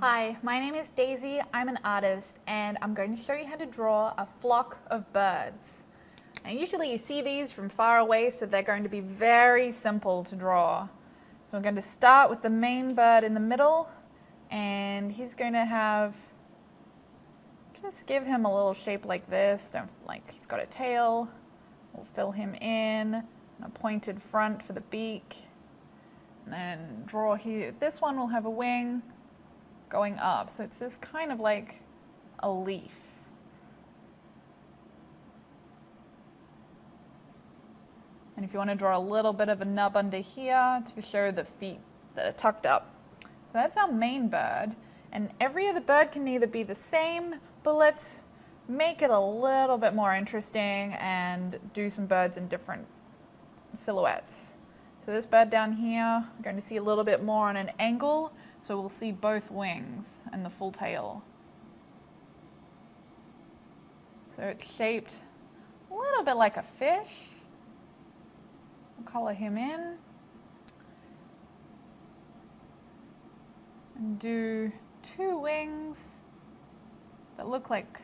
Hi, my name is Daisy, I'm an artist, and I'm going to show you how to draw a flock of birds. And usually you see these from far away, so they're going to be very simple to draw. So I'm going to start with the main bird in the middle, and he's going to have, just give him a little shape like this. He's got a tail. We'll fill him in, and a pointed front for the beak. And then draw here, this one will have a wing going up, so it's just kind of like a leaf. And if you want to draw a little bit of a nub under here to show the feet that are tucked up. So that's our main bird, and every other bird can either be the same, but let's make it a little bit more interesting and do some birds in different silhouettes. So this bird down here, we're going to see a little bit more on an angle, so we'll see both wings and the full tail. So it's shaped a little bit like a fish. We'll color him in. And do two wings that look like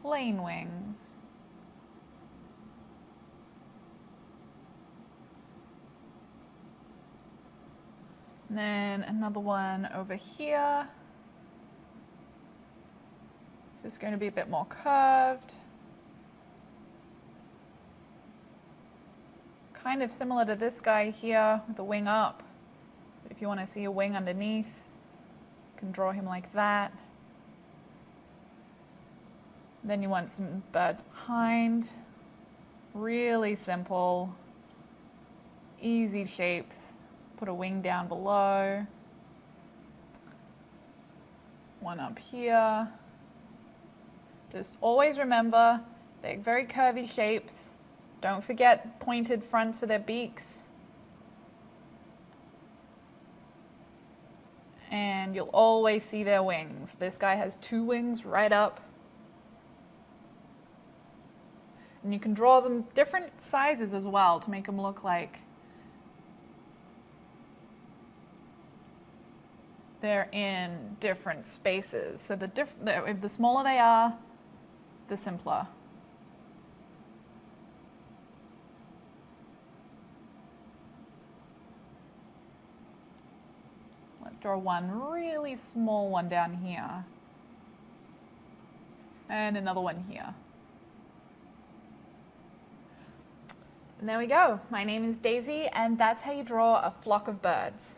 plain wings. And then another one over here. It's just going to be a bit more curved. Kind of similar to this guy here with the wing up. But if you want to see a wing underneath, you can draw him like that. Then you want some birds behind. Really simple, easy shapes. Put a wing down below, one up here. Just always remember, they're very curvy shapes. Don't forget pointed fronts for their beaks. And you'll always see their wings. This guy has two wings right up. And you can draw them different sizes as well to make them look like they're in different spaces. So the smaller they are, the simpler. Let's draw one really small one down here. And another one here. And there we go. My name is Daisy, and that's how you draw a flock of birds.